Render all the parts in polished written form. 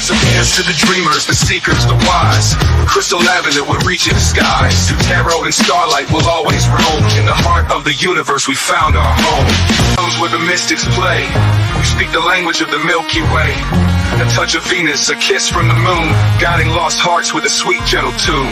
So dance to the dreamers, the seekers, the wise. Crystal lavender will reach in the skies. Through tarot and starlight will always roam. In the heart of the universe we found our home. Comes where the mystics play. We speak the language of the Milky Way. A touch of Venus, a kiss from the moon, guiding lost hearts with a sweet, gentle tune.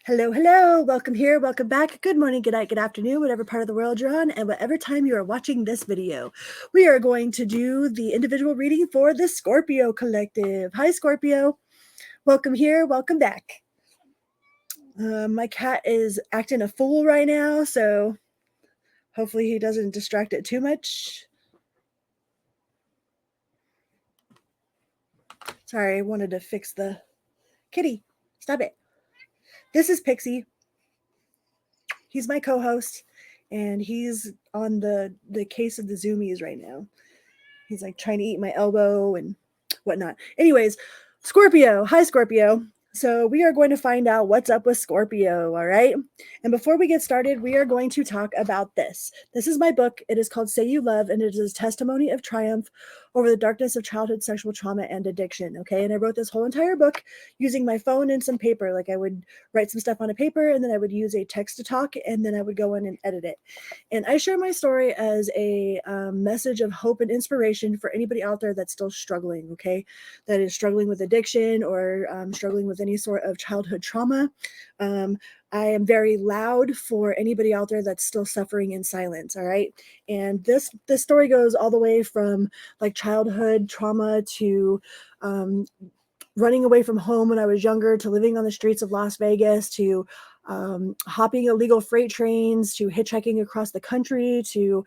Hello, hello. Welcome here. Welcome back. Good morning, good night, good afternoon, whatever part of the world you're on, and whatever time you are watching this video. We are going to do the individual reading for the Scorpio collective. Hi, Scorpio. Welcome here. Welcome back. My cat is acting a fool right now, so hopefully he doesn't distract it too much. Sorry, I wanted to fix the kitty. Stop it. This is Pixie. He's my co-host, and he's on the case of the zoomies right now. He's like trying to eat my elbow and whatnot. Anyways, Scorpio. Hi, Scorpio. So we are going to find out what's up with Scorpio, all right? And before we get started, we are going to talk about this. This is my book. It is called Say You Love, and it is a testimony of triumph over the darkness of childhood sexual trauma and addiction, okay? And I wrote this whole entire book using my phone and some paper. Like I would write some stuff on a paper, and then I would use a text-to-talk, and then I would go in and edit it. And I share my story as a message of hope and inspiration for anybody out there that's still struggling, okay? That is struggling with addiction or struggling with any sort of childhood trauma. I am very loud for anybody out there that's still suffering in silence, all right? And this story goes all the way from like childhood trauma to running away from home when I was younger, to living on the streets of Las Vegas, to hopping illegal freight trains, to hitchhiking across the country, to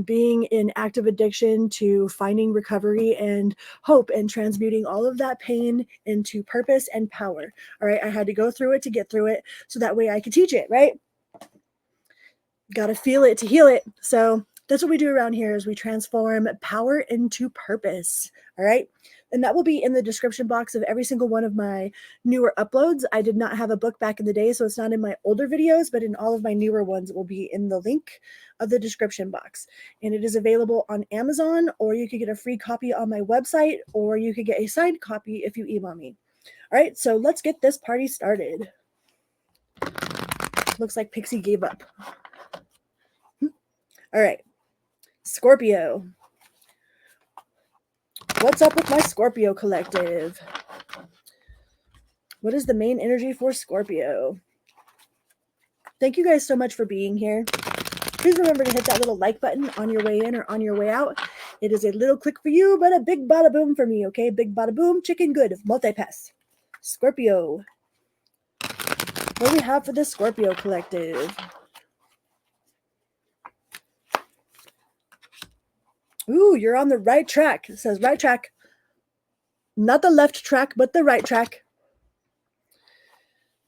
being in active addiction, to finding recovery and hope and transmuting all of that pain into purpose and power. All right. I had to go through it to get through it so that way I could teach it, right? Got to feel it to heal it. So that's what we do around here is we transform power into purpose. All right. And that will be in the description box of every single one of my newer uploads. I did not have a book back in the day, so it's not in my older videos, but in all of my newer ones, it will be in the link of the description box. And it is available on Amazon, or you could get a free copy on my website, or you could get a signed copy if you email me. All right, so let's get this party started. Looks like Pixie gave up. All right, Scorpio. What's up with my Scorpio collective? What is the main energy for Scorpio? Thank you guys so much for being here. Please remember to hit that little like button on your way in or on your way out. It is a little click for you, but a big bada boom for me, okay? Big bada boom, chicken good, multi-pass. Scorpio. What do we have for the Scorpio collective? Ooh, you're on the right track. It says right track. Not the left track, but the right track.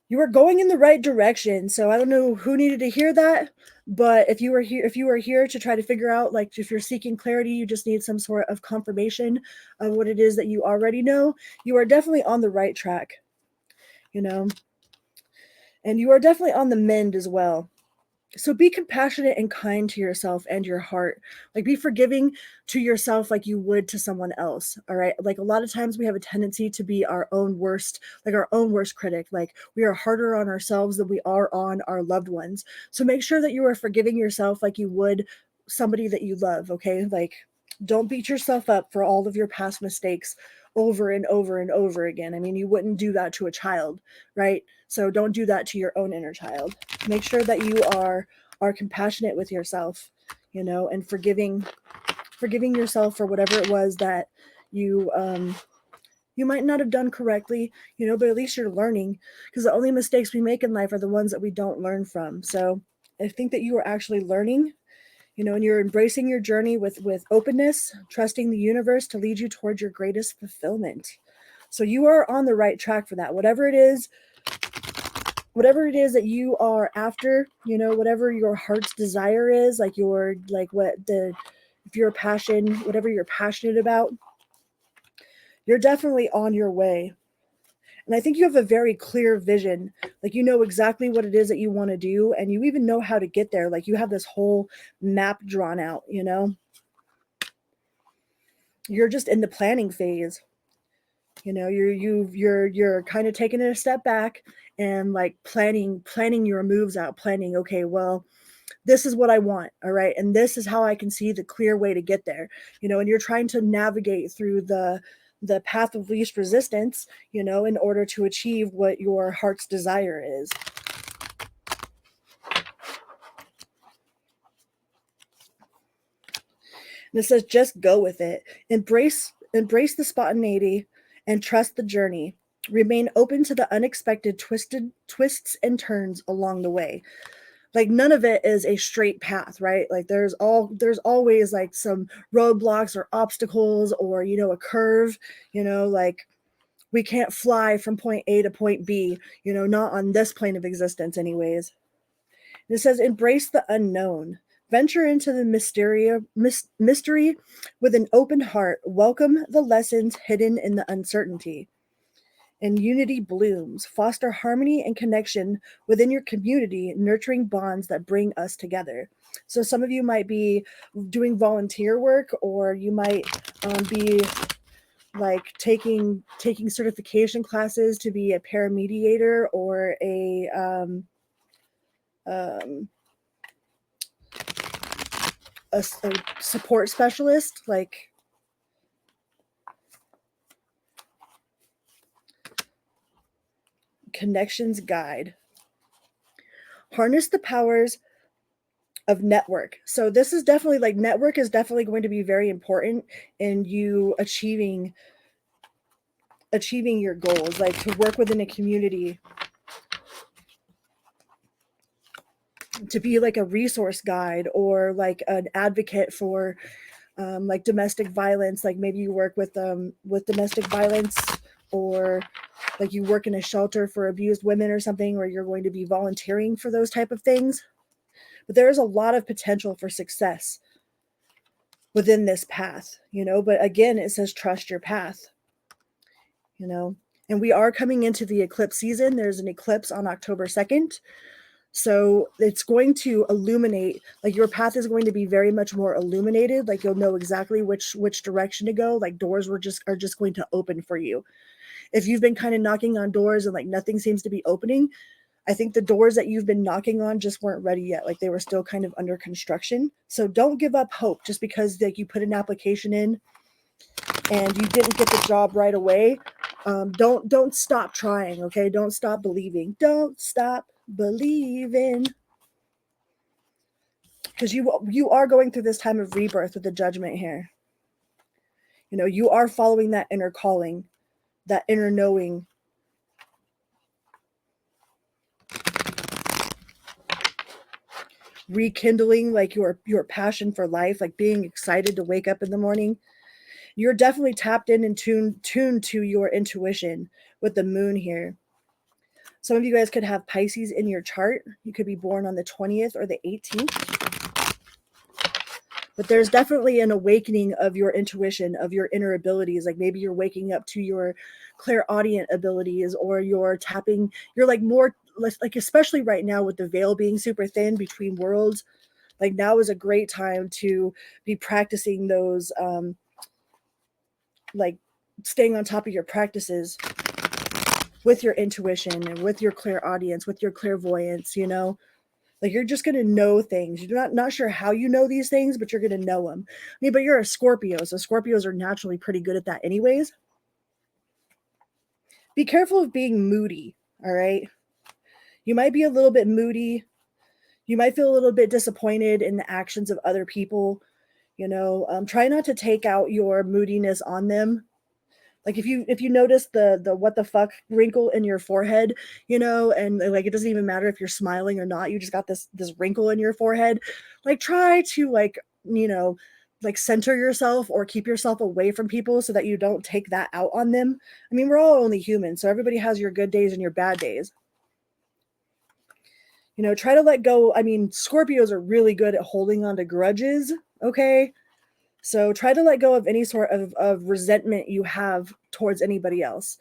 You are going in the right direction. So I don't know who needed to hear that, but if you are here to try to figure out, like if you're seeking clarity, you just need some sort of confirmation of what it is that you already know, you are definitely on the right track, you know, and you are definitely on the mend as well. So be compassionate and kind to yourself and your heart. Like be forgiving to yourself like you would to someone else. All right. Like a lot of times we have a tendency to be our own worst critic. Like we are harder on ourselves than we are on our loved ones. So make sure that you are forgiving yourself like you would somebody that you love. Okay. Like don't beat yourself up for all of your past mistakes over and over and over again. I mean, you wouldn't do that to a child, right? So don't do that to your own inner child. Make sure that you are compassionate with yourself, you know, and forgiving yourself for whatever it was that you might not have done correctly, you know, but at least you're learning, because the only mistakes we make in life are the ones that we don't learn from. So I think that you are actually learning, you know, and you're embracing your journey with openness, trusting the universe to lead you towards your greatest fulfillment. So you are on the right track for that. Whatever it is that you are after, you know, whatever your heart's desire is, if you're whatever you're passionate about, you're definitely on your way. And I think you have a very clear vision. Like, you know exactly what it is that you want to do, and you even know how to get there. Like, you have this whole map drawn out, you know? You're just in the planning phase. You know, you're kind of taking it a step back and like planning your moves out, planning, okay, well, this is what I want, all right, and this is how I can see the clear way to get there, you know, and you're trying to navigate through the path of least resistance, you know, in order to achieve what your heart's desire is. And it says just go with it. Embrace the spontaneity and trust the journey. Remain open to the unexpected twists and turns along the way. Like, none of it is a straight path, right? Like, there's always like some roadblocks or obstacles, or, you know, a curve, you know, like, we can't fly from point A to point B, you know, not on this plane of existence anyways. And it says embrace the unknown. Venture into the mystery with an open heart. Welcome the lessons hidden in the uncertainty. And unity blooms. Foster harmony and connection within your community, nurturing bonds that bring us together. So some of you might be doing volunteer work, or you might be like taking certification classes to be a paramediator, or um, a support specialist, like connections guide. Harness the powers of network. So this is definitely like, network is definitely going to be very important in you achieving your goals, like to work within a community, to be like a resource guide, or like an advocate for like domestic violence. Like, maybe you work with domestic violence, or like you work in a shelter for abused women or something, or you're going to be volunteering for those type of things. But there is a lot of potential for success within this path, you know. But again, it says trust your path, you know. And we are coming into the eclipse season. There's an eclipse on October 2nd. So it's going to illuminate, like, your path is going to be very much more illuminated. Like, you'll know exactly which direction to go. Like, doors are just going to open for you. If you've been kind of knocking on doors and like nothing seems to be opening, I think the doors that you've been knocking on just weren't ready yet. Like, they were still kind of under construction. So don't give up hope just because like you put an application in and you didn't get the job right away. Don't stop trying. Okay. Don't stop believing. Don't stop believing. Because you are going through this time of rebirth with the judgment here. You know, you are following that inner calling, that inner knowing. Rekindling like your passion for life, like being excited to wake up in the morning. You're definitely tapped in and tuned to your intuition with the moon here. Some of you guys could have Pisces in your chart. You could be born on the 20th or the 18th. But there's definitely an awakening of your intuition, of your inner abilities. Like, maybe you're waking up to your clairaudient abilities, or you're like more, like, especially right now with the veil being super thin between worlds, like, now is a great time to be practicing those, like, staying on top of your practices with your intuition and with your clairaudience, with your clairvoyance, you know. Like, you're just going to know things. You're not sure how you know these things, but you're going to know them. I mean, but you're a Scorpio, so Scorpios are naturally pretty good at that anyways. Be careful of being moody, all right? You might be a little bit moody. You might feel a little bit disappointed in the actions of other people, you know. Try not to take out your moodiness on them. Like, if you notice the what the fuck wrinkle in your forehead, you know, and like, it doesn't even matter if you're smiling or not, you just got this wrinkle in your forehead. Like, try to, like, you know, like, center yourself or keep yourself away from people so that you don't take that out on them. I mean, we're all only human, so everybody has your good days and your bad days. You know, try to let go. I mean, Scorpios are really good at holding on to grudges, okay? So try to let go of any sort of resentment you have towards anybody else.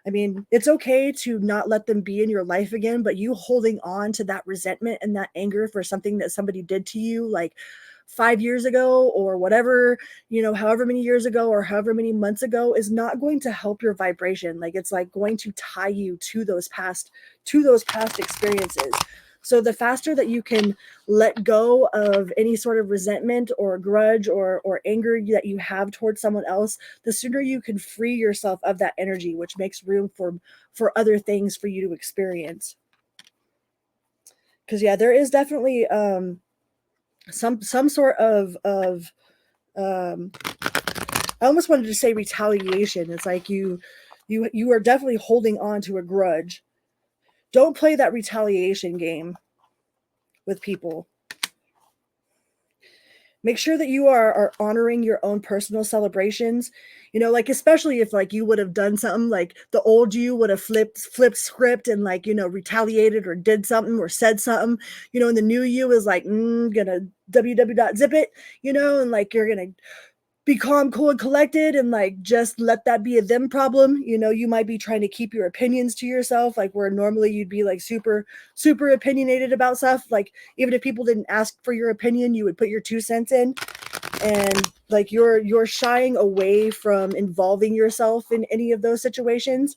I mean, it's okay to not let them be in your life again, but you holding on to that resentment and that anger for something that somebody did to you, like 5 years ago or whatever, however many years ago or however many months ago, is not going to help your vibration. Like, it's like going to tie you to those past experiences. So the faster that you can let go of any sort of resentment or grudge or anger that you have towards someone else, the sooner you can free yourself of that energy, which makes room for other things for you to experience. Because yeah, there is definitely some sort of I almost wanted to say retaliation. It's like you are definitely holding on to a grudge. Don't play that retaliation game with people. Make sure that you are honoring your own personal celebrations. Like, especially if like you would have done something, like the old you would have flipped script and like, retaliated or did something or said something, and the new you is like, gonna zip it, and like you're gonna be calm, cool, and collected, and like just let that be a them problem. You might be trying to keep your opinions to yourself, like where normally you'd be like super opinionated about stuff. Like, even if people didn't ask for your opinion, you would put your 2 cents in. And like you're shying away from involving yourself in any of those situations.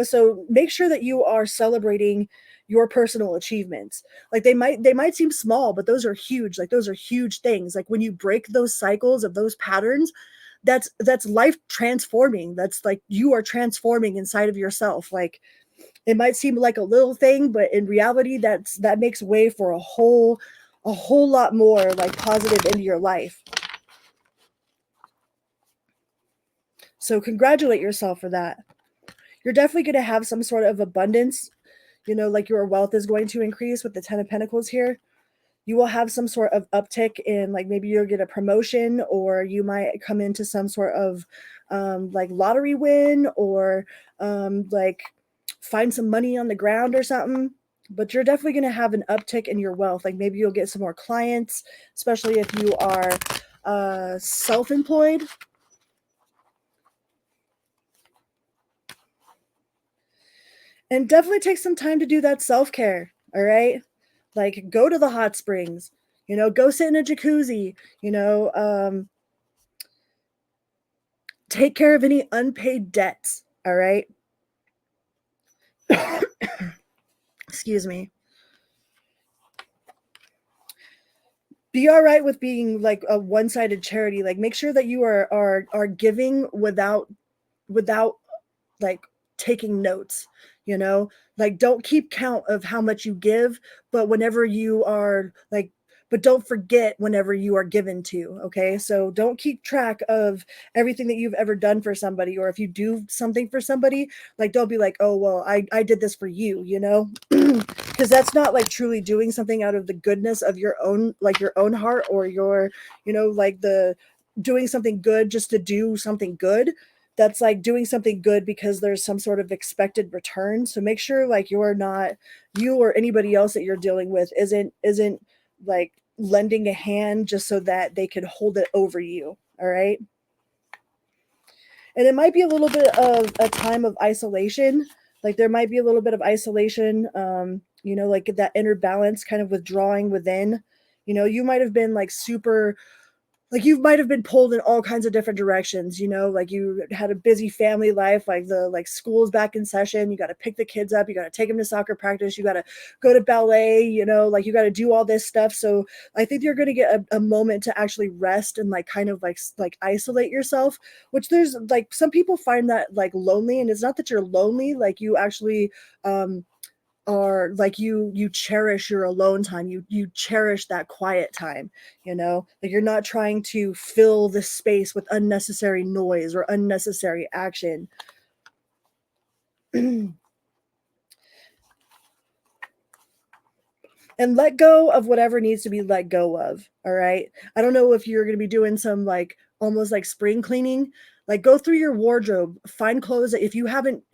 So make sure that you are celebrating your personal achievements. Like, they might seem small, but those are huge. Like, those are huge things. Like, when you break those cycles of those patterns, that's life transforming. That's like you are transforming inside of yourself. Like, it might seem like a little thing, but in reality, that makes way for a whole lot more like positive into your life. So congratulate yourself for that. You're definitely going to have some sort of abundance. Like, your wealth is going to increase with the 10 of Pentacles here. You will have some sort of uptick in, like, maybe you'll get a promotion, or you might come into some sort of like lottery win, or like find some money on the ground or something. But you're definitely going to have an uptick in your wealth. Like, maybe you'll get some more clients, especially if you are self-employed. And definitely take some time to do that self-care. All right. Like, go to the hot springs, go sit in a jacuzzi, take care of any unpaid debts. All right. Excuse me. Be all right with being like a one-sided charity. Like, make sure that you are giving without like taking notes, like, don't keep count of how much you give, but whenever you are like, but don't forget whenever you are given to. Okay. So don't keep track of everything that you've ever done for somebody, or if you do something for somebody, like, don't be like, oh, well, I did this for you, because that's not like truly doing something out of the goodness of your own, like your own heart, or your, like the doing something good just to do something good. That's like doing something good because there's some sort of expected return. So make sure like you or anybody else that you're dealing with isn't like lending a hand just so that they can hold it over you. All right. And it might be a little bit of a time of isolation. Like, there might be a little bit of isolation, like that inner balance, kind of withdrawing within. You might have been like super, like, you might have been pulled in all kinds of different directions, like you had a busy family life, like school's back in session, you got to pick the kids up, you got to take them to soccer practice, you got to go to ballet, like you got to do all this stuff. So I think you're going to get a moment to actually rest and like kind of like isolate yourself, which there's like some people find that like lonely, and it's not that you're lonely, like you actually are like you cherish your alone time, you cherish that quiet time, like you're not trying to fill the space with unnecessary noise or unnecessary action. And let go of whatever needs to be let go of. All right. I don't know if you're going to be doing some like almost like spring cleaning. Like, go through your wardrobe, find clothes that if you haven't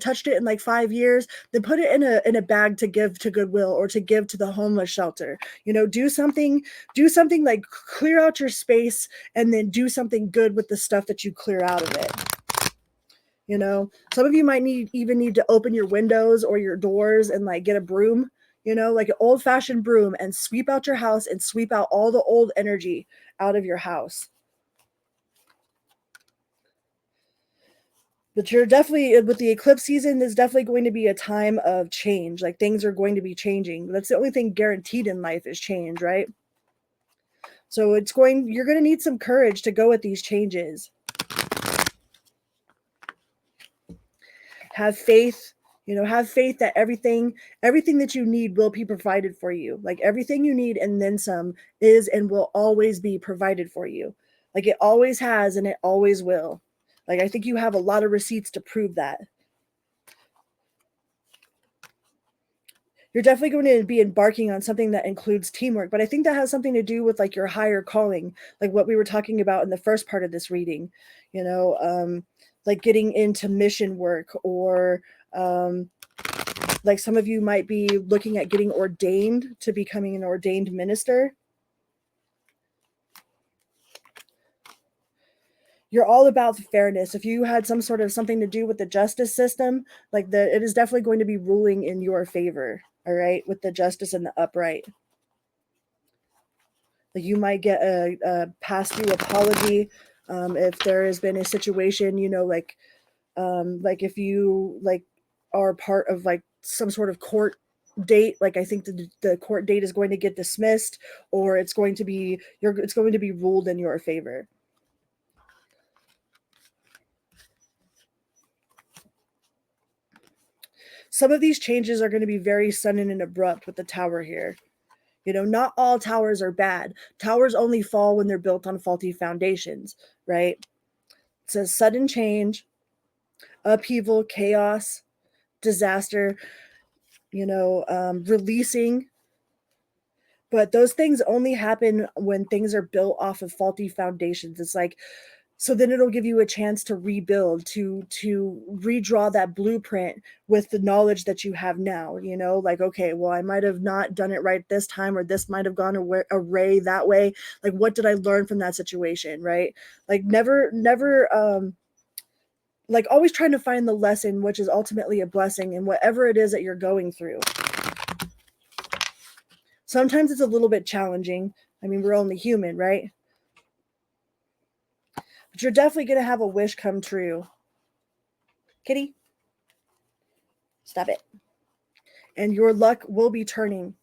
touched it in like 5 years, then put it in a bag to give to Goodwill or to give to the homeless shelter. Do something like clear out your space, and then do something good with the stuff that you clear out of it. You know, some of you might even need to open your windows or your doors and like get a broom, you know, like an old fashioned broom, and sweep out your house and sweep out all the old energy out of your house. But you're definitely, with the eclipse season, there's definitely going to be a time of change. Like things are going to be changing. That's the only thing guaranteed in life is change, right? So you're going to need some courage to go with these changes. Have faith, have faith that everything that you need will be provided for you. Like everything you need and then some is and will always be provided for you. Like it always has and it always will. Like I think you have a lot of receipts to prove that. You're definitely going to be embarking on something that includes teamwork, but I think that has something to do with like your higher calling, like what we were talking about in the first part of this reading, like getting into mission work, or like some of you might be looking at getting ordained to becoming an ordained minister. You're all about fairness. If you had some sort of something to do with the justice system, like it is definitely going to be ruling in your favor. All right, with the justice and the upright. Like you might get a past due apology if there has been a situation, like if you like are part of like some sort of court date. Like I think the court date is going to get dismissed, or it's going to be ruled in your favor. Some of these changes are going to be very sudden and abrupt with the tower here. Not all towers are bad. Towers only fall when they're built on faulty foundations, right? It says sudden change, upheaval, chaos, disaster, releasing. But those things only happen when things are built off of faulty foundations. It's like, so then it'll give you a chance to rebuild, to redraw that blueprint with the knowledge that you have now. Like, okay, well, I might have not done it right this time, or this might have gone array that way. Like, what did I learn from that situation, right? Like, never like always trying to find the lesson, which is ultimately a blessing in whatever it is that you're going through. Sometimes it's a little bit challenging. I mean, we're only human, right? But you're definitely going to have a wish come true. Kitty, stop it. And your luck will be turning.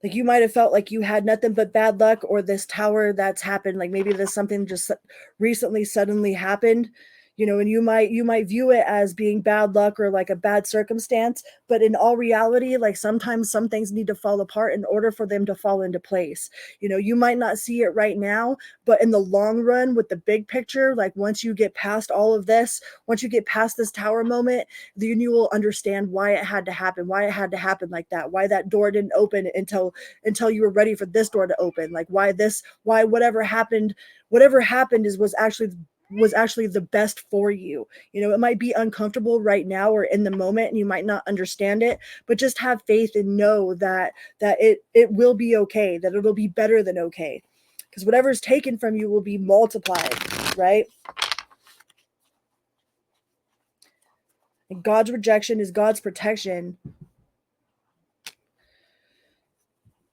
Like you might have felt like you had nothing but bad luck, or this tower that's happened. Like maybe there's something just recently suddenly happened, and you might view it as being bad luck or like a bad circumstance. But in all reality, like sometimes some things need to fall apart in order for them to fall into place. You might not see it right now, but in the long run, with the big picture, like once you get past all of this, once you get past this tower moment, then you will understand why it had to happen like that, why that door didn't open until you were ready for this door to open. Like why whatever happened was actually the best for you. It might be uncomfortable right now or in the moment, and you might not understand it, but just have faith and know that it will be okay, that it'll be better than okay, because whatever's taken from you will be multiplied, right? And God's rejection is God's protection.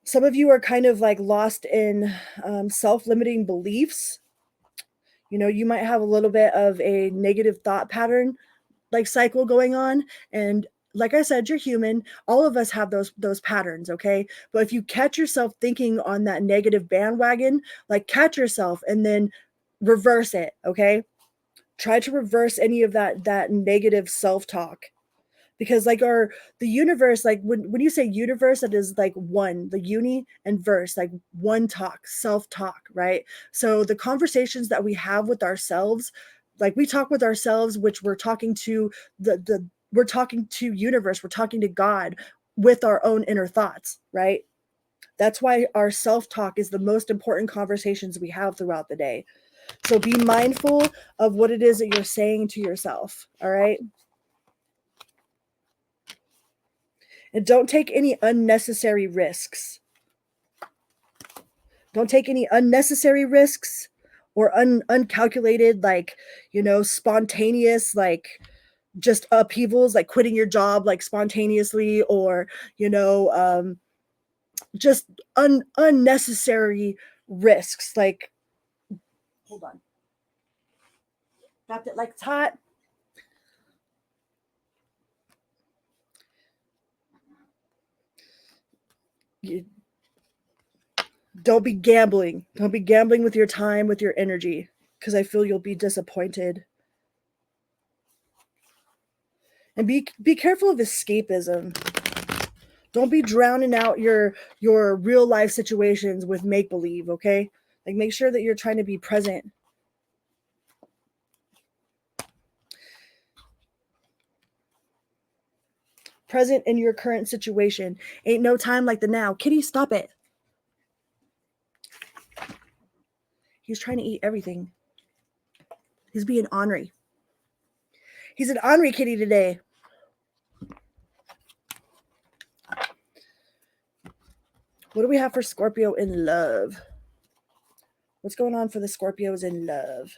Some of you are kind of like lost in self-limiting beliefs. You might have a little bit of a negative thought pattern like cycle going on, and like I said, you're human. All of us have those patterns, okay? But if you catch yourself thinking on that negative bandwagon, like catch yourself and then reverse it, okay? Try to reverse any of that negative self-talk. Because like the universe, like when you say universe, that is like one, the uni, and verse, like one talk, self-talk, right? So the conversations that we have with ourselves, like we talk with ourselves, which we're talking to we're talking to universe, we're talking to God with our own inner thoughts, right? That's why our self-talk is the most important conversations we have throughout the day. So be mindful of what it is that you're saying to yourself, all right? And don't take any unnecessary risks. Don't take any unnecessary risks or uncalculated, like, you know, spontaneous, like just upheavals, like quitting your job, like spontaneously, or, you know, just unnecessary risks. Like, hold on. Dropped it like it's hot. You, don't be gambling. Don't be gambling with your time, with your energy, because I feel you'll be disappointed. And be careful of escapism. Don't be drowning out your real life situations with make believe, okay? Like, make sure that you're trying to be present. Present in your current situation. Ain't no time like the now. Kitty, stop it. He's trying to eat everything. He's being ornery. He's an ornery kitty today. What do we have for Scorpio in love? What's going on for the Scorpios in love?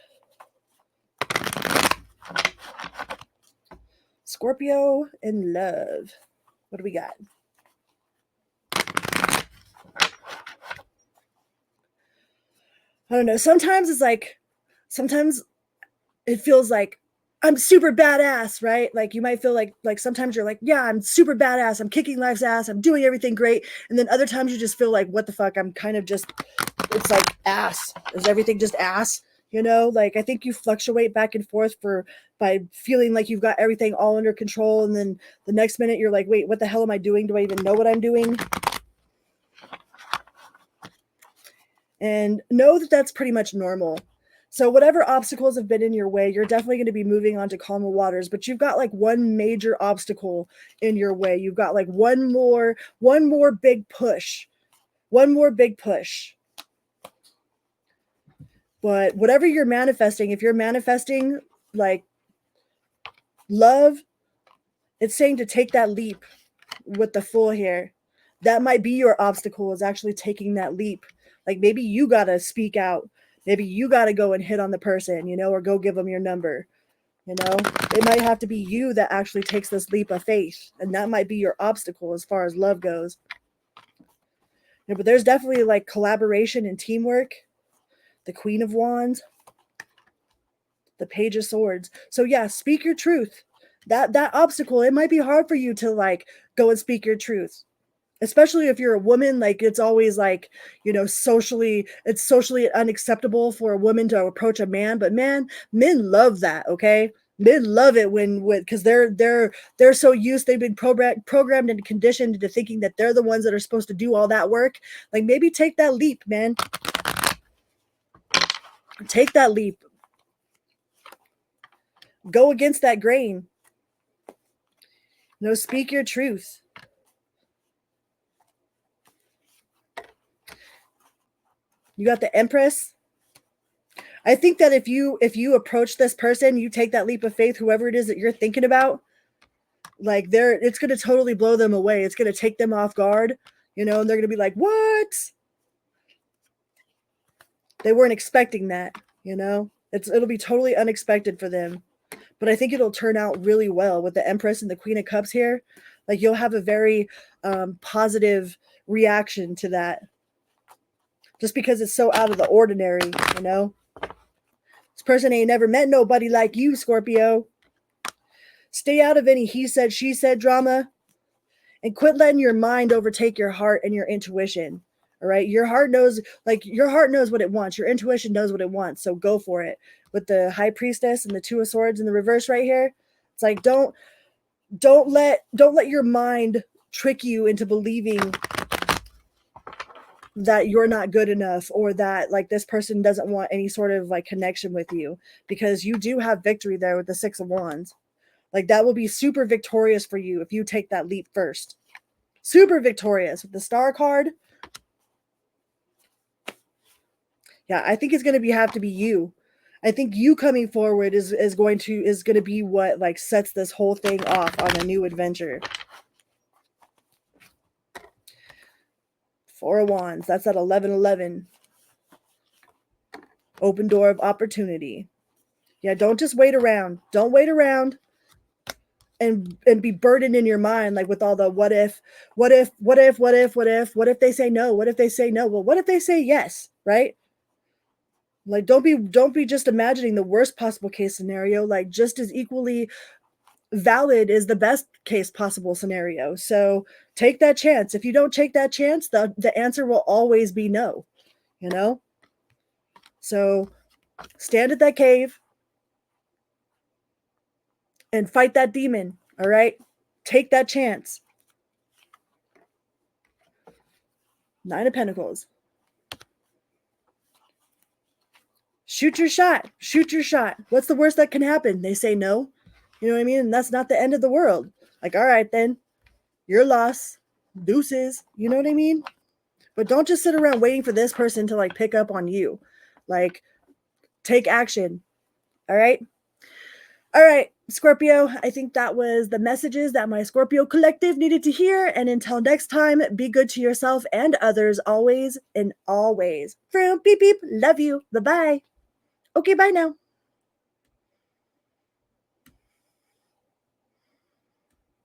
Scorpio in love. What do we got? I don't know. Sometimes it feels like I'm super badass, right? Like, you might feel like sometimes you're like, yeah, I'm super badass. I'm kicking life's ass. I'm doing everything great. And then other times you just feel like, what the fuck? I'm kind of just, it's like ass. Is everything just ass? You know, like, I think you fluctuate back and forth by feeling like you've got everything all under control. And then the next minute you're like, wait, what the hell am I doing? Do I even know what I'm doing? And know that that's pretty much normal. So whatever obstacles have been in your way, you're definitely going to be moving on to calmer waters, but you've got like one major obstacle in your way. You've got like one more big push. One more big push. But whatever you're manifesting, if you're manifesting like love, it's saying to take that leap with the Fool here. That might be your obstacle, is actually taking that leap. Like, maybe you got to speak out. Maybe you got to go and hit on the person, you know, or go give them your number. You know, it might have to be you that actually takes this leap of faith. And that might be your obstacle as far as love goes. Yeah, but there's definitely like collaboration and teamwork. The Queen of Wands. The Page of Swords. So yeah, speak your truth. That obstacle, it might be hard for you to like go and speak your truth. Especially if you're a woman, like, it's always like, you know, it's socially unacceptable for a woman to approach a man, but men love that, okay? Men love it because they're so used, they've been programmed and conditioned into thinking that they're the ones that are supposed to do all that work. Like, maybe take that leap, man. Take that leap. Go against that grain. You know, speak your truth. You got the Empress. I think that if you approach this person, you take that leap of faith, whoever it is that you're thinking about, like, it's going to totally blow them away. It's going to take them off guard, you know, and they're going to be like, what? They weren't expecting that, you know? It'll be totally unexpected for them. But I think it'll turn out really well with the Empress and the Queen of Cups here. Like, you'll have a very positive reaction to that. Just because it's so out of the ordinary, you know? This person ain't never met nobody like you, Scorpio. Stay out of any he said, she said drama. And quit letting your mind overtake your heart and your intuition. All right? Your heart knows what it wants. Your intuition knows what it wants. So go for it. With the High Priestess and the Two of Swords in the reverse right here, it's like, don't let your mind trick you into believing that you're not good enough, or that like this person doesn't want any sort of like connection with you, because you do have victory there with the Six of Wands. Like, that will be super victorious for you if you take that leap first. Super victorious with the Star card. Yeah, I think it's going to have to be you. I think you coming forward is going to be what like sets this whole thing off on a new adventure. Four of Wands. That's at 11:11. Open door of opportunity. Yeah, don't just wait around. Don't wait around and be burdened in your mind like with all the what if they say no, what if they say no, well, what if they say yes, right? Like don't be just imagining the worst possible case scenario. Like just as equally valid is the best case possible scenario. So take that chance. If you don't take that chance, the answer will always be no, you know? So stand at that cave and fight that demon, all right? Take that chance. 9 of Pentacles. Shoot your shot. Shoot your shot. What's the worst that can happen? They say no. You know what I mean? And that's not the end of the world. Like, all right, then. Your loss. Deuces. You know what I mean? But don't just sit around waiting for this person to like pick up on you. Like, take action. All right? All right, Scorpio, I think that was the messages that my Scorpio collective needed to hear. And until next time, be good to yourself and others always and always. From beep beep. Love you. Bye-bye. Okay, bye now.